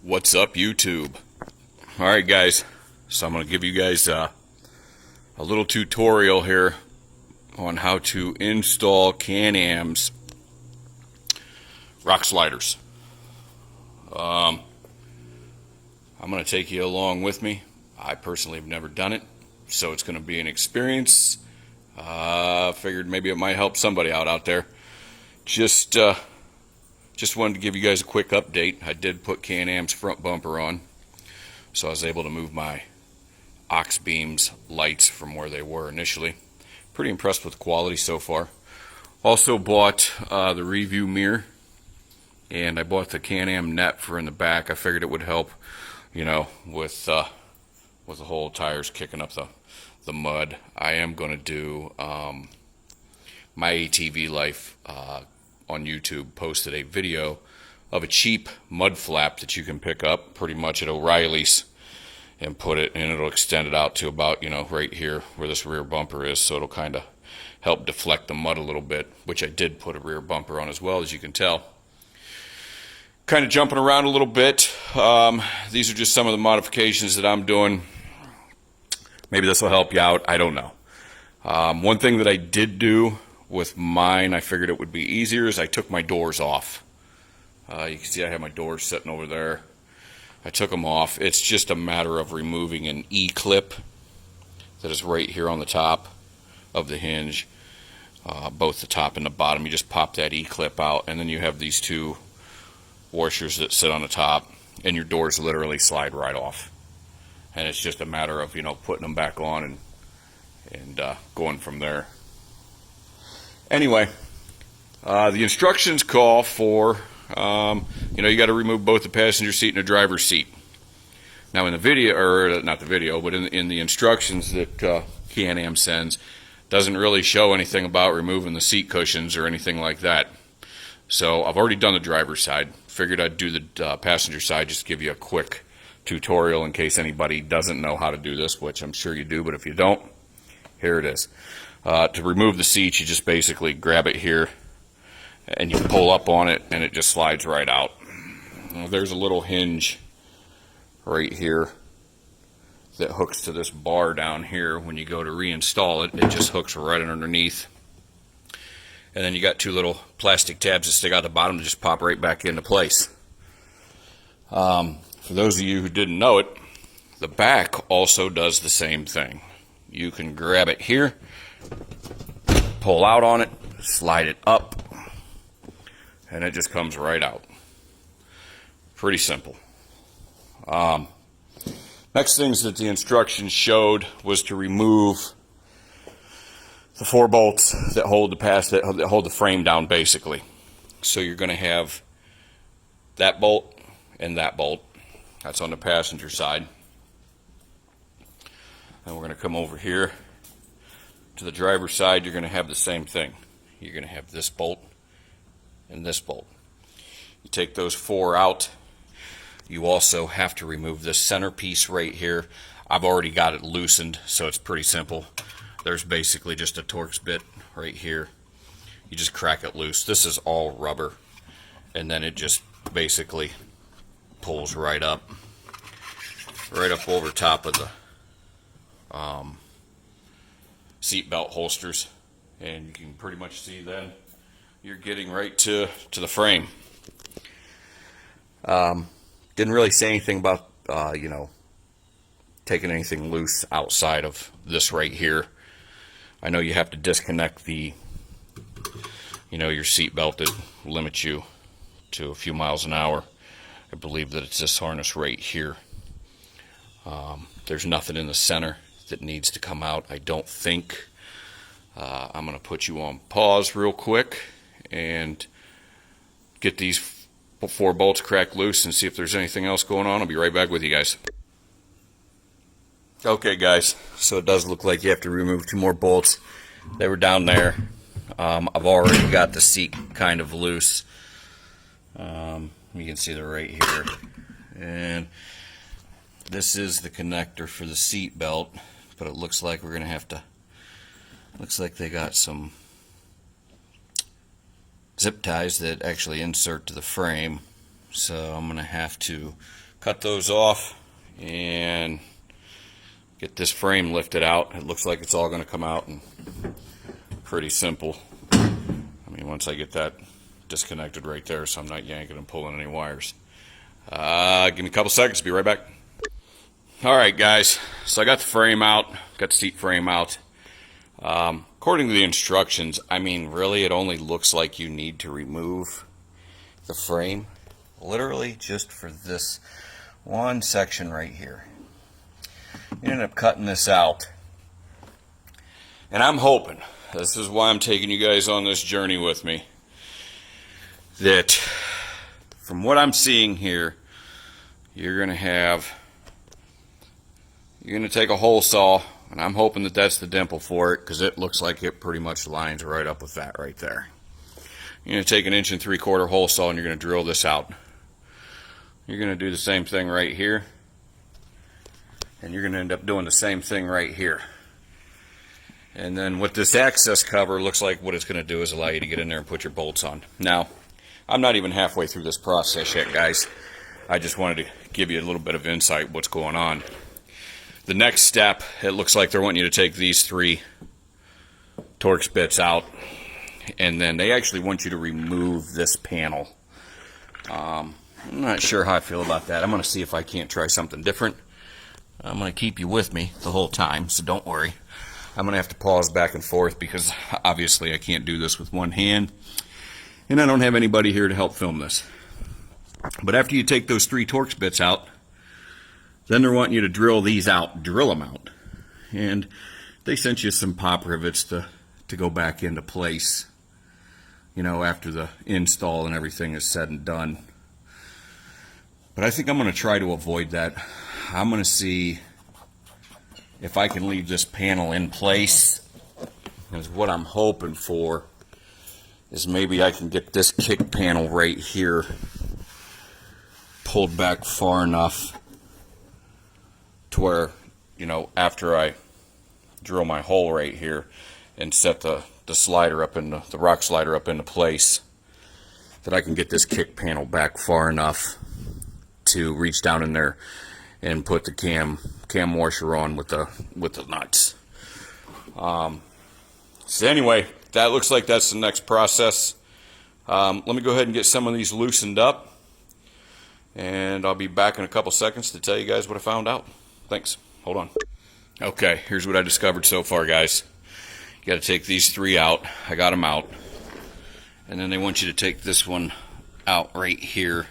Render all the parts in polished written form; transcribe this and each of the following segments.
What's up, YouTube? Alright guys, so I'm going to give you guys a little tutorial here on how to install Can-Am's rock sliders. I'm going to take you along with me. I personally have never done it, so it's going to be an experience. Figured maybe it might help somebody out there. Just wanted to give you guys a quick update. I did put Can-Am's front bumper on, so I was able to move my aux beams lights from where they were initially. Pretty impressed with the quality so far. Also bought the review mirror, and I bought the Can-Am net for in the back. I figured it would help, you know, with the whole tires kicking up the mud. I am going to do my ATV life on YouTube. Posted a video of a cheap mud flap that you can pick up pretty much at O'Reilly's and put it, and it'll extend it out to about, you know, right here where this rear bumper is, so it'll kind of help deflect the mud a little bit, which I did put a rear bumper on as well, as you can tell. Kind of jumping around a little bit. These are just some of the modifications that I'm doing. Maybe this will help you out, I don't know. One thing that I did do with mine, I figured it would be easier, is I took my doors off. You can see I have my doors sitting over there. I took them off. It's just a matter of removing an E-clip that is right here on the top of the hinge, both the top and the bottom. You just pop that E-clip out, and then you have these two washers that sit on the top, and your doors literally slide right off. And it's just a matter of, you know, putting them back on and going from there. Anyway, the instructions call for, you know, you got to remove both the passenger seat and the driver's seat. Now in the video, or not the video, but in the instructions that Can-Am sends, doesn't really show anything about removing the seat cushions or anything like that. So I've already done the driver's side. Figured I'd do the passenger side, just give you a quick tutorial in case anybody doesn't know how to do this, which I'm sure you do, but if you don't, here it is. To remove the seats, you just basically grab it here and you pull up on it, and it just slides right out. Now, there's a little hinge right here that hooks to this bar down here. When you go to reinstall it, it just hooks right underneath. And then you got two little plastic tabs that stick out the bottom to just pop right back into place. For those of you who didn't know it, the back also does the same thing. You can grab it here, pull out on it, slide it up, and it just comes right out. Pretty simple. Next things that the instructions showed was to remove the 4 bolts that hold that hold the frame down, basically. So you're going to have that bolt and that bolt. That's on the passenger side. And we're going to come over here to the driver's side. You're going to have the same thing. You're going to have this bolt and this bolt. You take those 4 out. You also have to remove this center piece right here. I've already got it loosened, so it's pretty simple. There's basically just a Torx bit right here. You just crack it loose. This is all rubber, and then it just basically pulls right up over top of the seat belt holsters, and you can pretty much see then you're getting right to the frame. Didn't really say anything about you know, taking anything loose outside of this right here. I know you have to disconnect the, you know, your seat belt that limits you to a few miles an hour. I believe that it's this harness right here. There's nothing in the center that needs to come out, I don't think. I'm going to put you on pause real quick and get these 4 bolts cracked loose and see if there's anything else going on. I'll be right back with you guys. Okay guys, so it does look like you have to remove 2 more bolts. They were down there. I've already got the seat kind of loose. You can see they're right here. And this is the connector for the seat belt, but it looks like we're going to have to, looks like they got some zip ties that actually insert to the frame. So I'm going to have to cut those off and get this frame lifted out. It looks like it's all going to come out, and pretty simple. I mean, once I get that disconnected right there so I'm not yanking and pulling any wires. Give me a couple seconds, be right back. Alright guys, so I got the frame out, got the seat frame out. According to the instructions, I mean really it only looks like you need to remove the frame literally just for this one section right here. You end up cutting this out, and I'm hoping, this is why I'm taking you guys on this journey with me, that from what I'm seeing here, you're going to take a hole saw, and I'm hoping that that's the dimple for it, because it looks like it pretty much lines right up with that right there. You're going to take an 1 3/4 hole saw and you're going to drill this out. You're going to do the same thing right here, and you're going to end up doing the same thing right here. And then with this access cover, looks like what it's going to do is allow you to get in there and put your bolts on. Now, I'm not even halfway through this process yet, guys. I just wanted to give you a little bit of insight what's going on. The next step, it looks like they're wanting you to take these 3 Torx bits out, and then they actually want you to remove this panel. I'm not sure how I feel about that. I'm going to see if I can't try something different. I'm going to keep you with me the whole time, so don't worry. I'm going to have to pause back and forth because obviously I can't do this with one hand, and I don't have anybody here to help film this. But after you take those 3 Torx bits out, then they're wanting you to drill these out, drill them out. And they sent you some pop rivets to go back into place, you know, after the install and everything is said and done. But I think I'm going to try to avoid that. I'm going to see if I can leave this panel in place. Because what I'm hoping for is maybe I can get this kick panel right here pulled back far enough to where, you know, after I drill my hole right here and set the slider up in the rock slider up into place, that I can get this kick panel back far enough to reach down in there and put the cam washer on with the nuts. So anyway, that looks like that's the next process. Let me go ahead and get some of these loosened up, and I'll be back in a couple seconds to tell you guys what I found out. Thanks. Hold on. Okay, here's what I discovered so far, guys. You got to take these 3 out. I got them out. And then they want you to take this one out right here,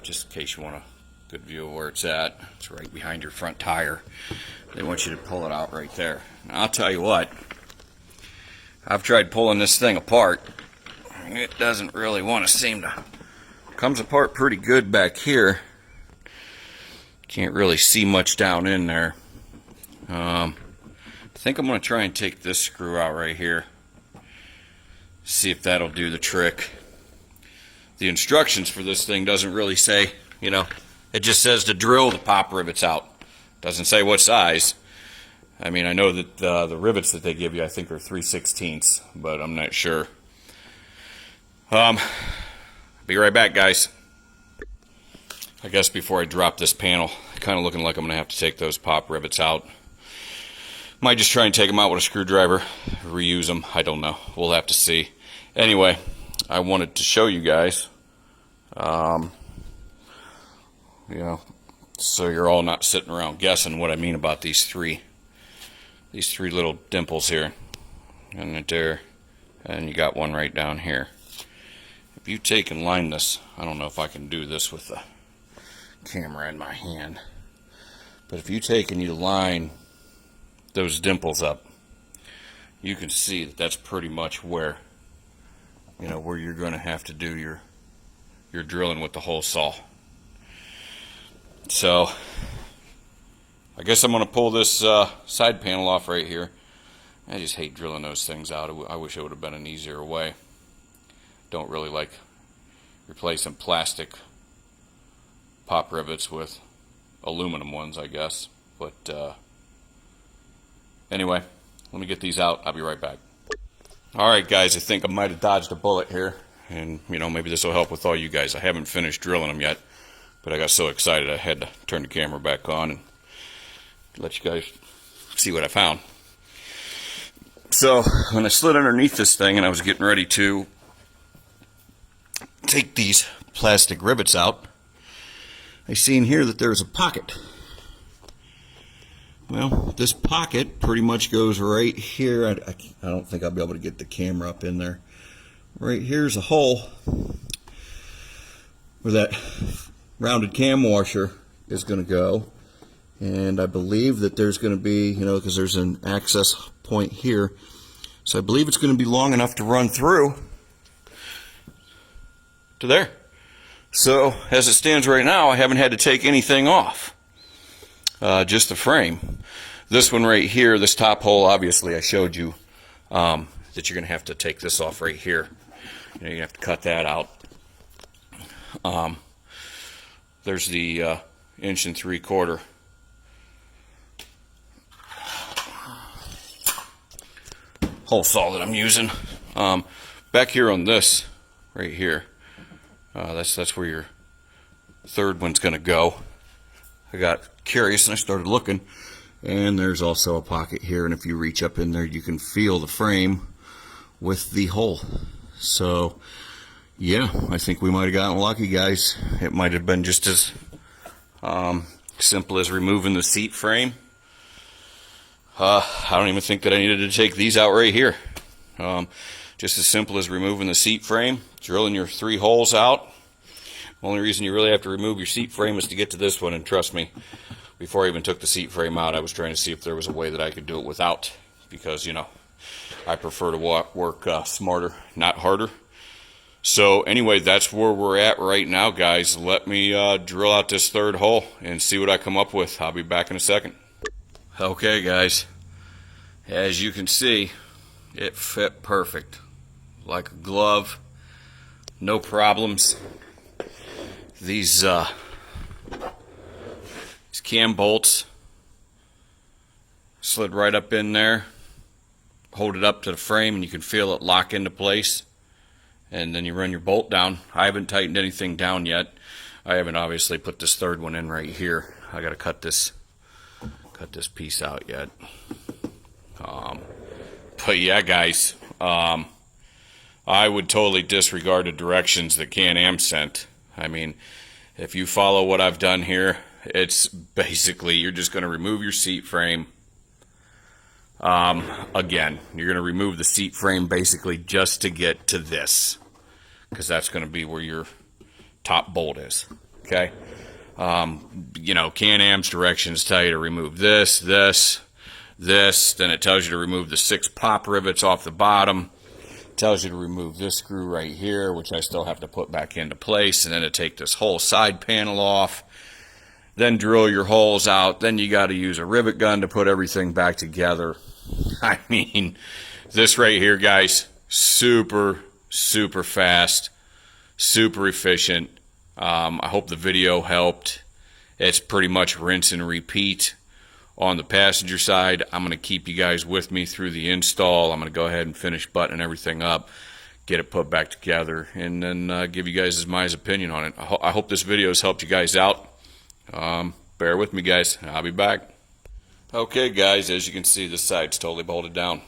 just in case you want a good view of where it's at. It's right behind your front tire. They want you to pull it out right there. Now, I'll tell you what, I've tried pulling this thing apart. It doesn't really want to seem to. Comes apart pretty good back here. Can't really see much down in there. I think I'm going to try and take this screw out right here. See if that'll do the trick. The instructions for this thing doesn't really say, you know, it just says to drill the pop rivets out. Doesn't say what size. I mean, I know that the rivets that they give you, I think, are 3/16, but I'm not sure. Be right back, guys. I guess before I drop this panel, kind of looking like I'm going to have to take those pop rivets out. Might just try and take them out with a screwdriver, reuse them. I don't know. We'll have to see. Anyway, I wanted to show you guys, you know, so you're all not sitting around guessing what I mean about these three little dimples here, and right there, and you got one right down here. If you take and line this, I don't know if I can do this with the camera in my hand, but if you take and you line those dimples up, you can see that that's pretty much where, you know, where you're going to have to do your drilling with the hole saw. So I guess I'm going to pull this side panel off right here. I just hate drilling those things out. I wish it would have been an easier way. Don't really like replacing plastic pop rivets with aluminum ones, I guess. But anyway, let me get these out. I'll be right back. Alright guys, I think I might have dodged a bullet here. and you know, maybe this will help with all you guys. I haven't finished drilling them yet, but I got so excited I had to turn the camera back on and let you guys see what I found. So when I slid underneath this thing and I was getting ready to take these plastic rivets out, I seen here that there's a pocket. Well, this pocket pretty much goes right here. I don't think I'll be able to get the camera up in there. Right here's a hole where that rounded cam washer is going to go. And I believe that there's going to be, you know, because there's an access point here. So I believe it's going to be long enough to run through to there. So as it stands right now, I haven't had to take anything off. Just the frame. This one right here, this top hole, obviously I showed you that you're going to have to take this off right here. You know, you're going to have to cut that out. There's the 1 3/4 inch hole saw that I'm using. Back here on this, right here, that's where your third one's going to go. I got curious and I started looking, and there's also a pocket here, and if you reach up in there you can feel the frame with the hole. So yeah, I think we might have gotten lucky, guys. It might have been just as simple as removing the seat frame. I don't even think that I needed to take these out right here. Just as simple as removing the seat frame, drilling your 3 holes out. Only reason you really have to remove your seat frame is to get to this one, and trust me, before I even took the seat frame out, I was trying to see if there was a way that I could do it without, because, you know, I prefer to work smarter, not harder. So anyway, that's where we're at right now, guys. Let me drill out this 3rd hole and see what I come up with. I'll be back in a second. Okay, guys, as you can see, it fit perfect, like a glove, no problems. These cam bolts slid right up in there, hold it up to the frame, and you can feel it lock into place, and then you run your bolt down. I haven't tightened anything down yet. I haven't obviously put this 3rd one in right here. I got to cut this piece out yet. But yeah, guys, I would totally disregard the directions that Can-Am sent. I mean, if you follow what I've done here, it's basically you're just going to remove your seat frame. Again, you're going to remove the seat frame basically just to get to this, because that's going to be where your top bolt is. Okay. You know, Can-Am's directions tell you to remove this, this, this. Then it tells you to remove the 6 pop rivets off the bottom. Tells you to remove this screw right here, which I still have to put back into place, and then to take this whole side panel off, then drill your holes out. Then you got to use a rivet gun to put everything back together. I mean, this right here, guys, super fast, super efficient. I hope the video helped. It's pretty much rinse and repeat. On the passenger side, I'm going to keep you guys with me through the install. I'm going to go ahead and finish buttoning everything up, get it put back together, and then give you guys my opinion on it. I hope this video has helped you guys out. Bear with me, guys. I'll be back. Okay, guys, as you can see, this side's totally bolted down.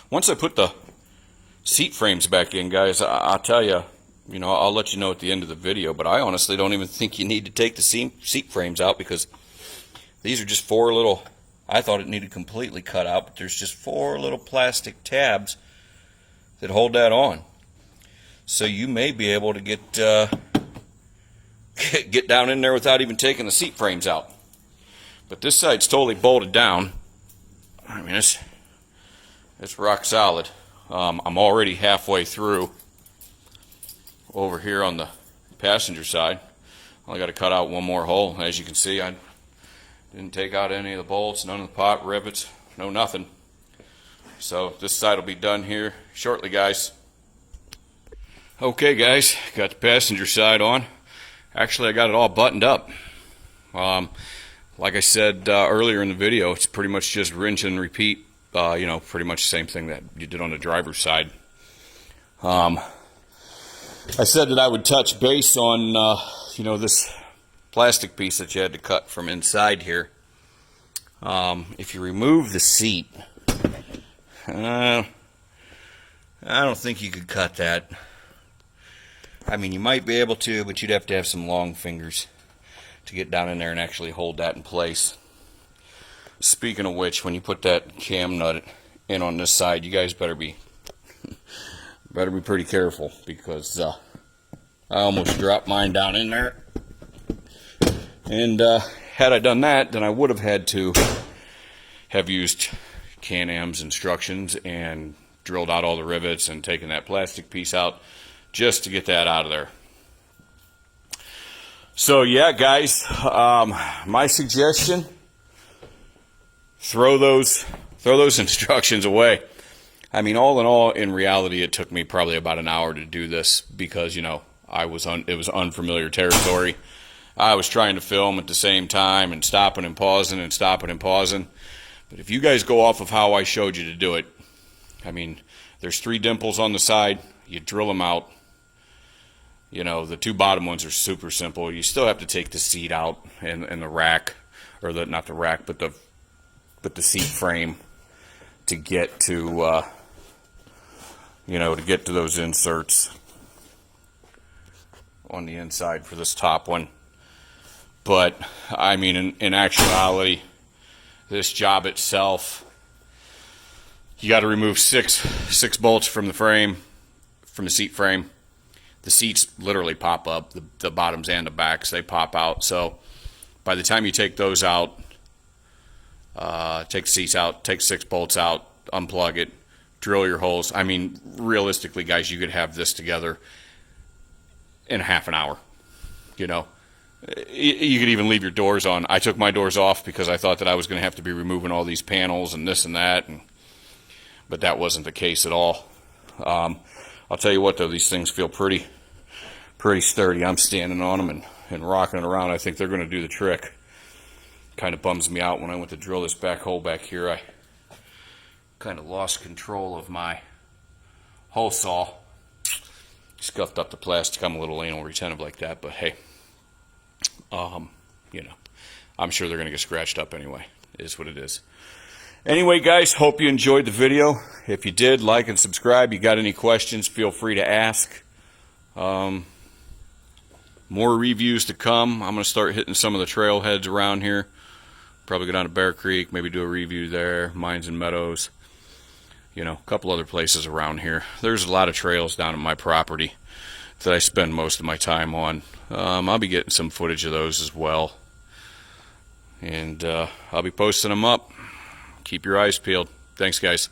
Once I put the seat frames back in, guys, I'll tell you, you know, I'll let you know at the end of the video, but I honestly don't even think you need to take the seat frames out, because these are just 4 little, I thought it needed completely cut out, but there's just 4 little plastic tabs that hold that on. So you may be able to get down in there without even taking the seat frames out. But this side's totally bolted down. I mean, it's rock solid. I'm already halfway through over here on the passenger side. I got to cut out 1 more hole. As you can see, I didn't take out any of the bolts, none of the pot rivets, no nothing. So this side will be done here shortly, guys. Okay, guys, got the passenger side on. Actually, I got it all buttoned up. Like I said earlier in the video, it's pretty much just rinse and repeat. You know, pretty much the same thing that you did on the driver's side. I said that I would touch base on, this plastic piece that you had to cut from inside here. If you remove the seat, I don't think you could cut that. I mean, you might be able to, but you'd have to have some long fingers to get down in there and actually hold that in place. Speaking of which, when you put that cam nut in on this side, you guys better be pretty careful, because I almost dropped mine down in there. And had I done that, then I would have had to have used Can-Am's instructions and drilled out all the rivets and taken that plastic piece out just to get that out of there. So yeah, guys, my suggestion: throw those instructions away. I mean, all in all, in reality, it took me probably about an hour to do this, because it was unfamiliar territory. I was trying to film at the same time and stopping and pausing and stopping and pausing. But if you guys go off of how I showed you to do it, I mean, there's 3 dimples on the side. You drill them out. The 2 bottom ones are super simple. You still have to take the seat out and the rack, or not the rack, but the seat frame to get to to get to those inserts on the inside for this top one. But I mean, in actuality, this job itself, you got to remove six bolts from the frame, from the seat frame. The seats literally pop up, the bottoms and the backs, they pop out. So by the time you take those out, take the seats out, take 6 bolts out, unplug it, drill your holes. I mean, realistically, guys, you could have this together in half an hour. You could even leave your doors on. I took my doors off because I thought that I was going to have to be removing all these panels and this and that, but that wasn't the case at all. I'll tell you what, though, these things feel pretty sturdy. I'm standing on them and rocking it around. I think they're going to do the trick. Kind of bums me out when I went to drill this back hole back here. I kind of lost control of my hole saw. Scuffed up the plastic. I'm a little anal retentive like that, but hey, I'm sure they're going to get scratched up anyway. It is what it is. Anyway, guys, hope you enjoyed the video. If you did, like and subscribe. You got any questions, feel free to ask. More reviews to come. I'm going to start hitting some of the trailheads around here. Probably go down to Bear Creek, maybe do a review there, Mines and Meadows. A couple other places around here. There's a lot of trails down on my property that I spend most of my time on. I'll be getting some footage of those as well. And I'll be posting them up. Keep your eyes peeled. Thanks, guys.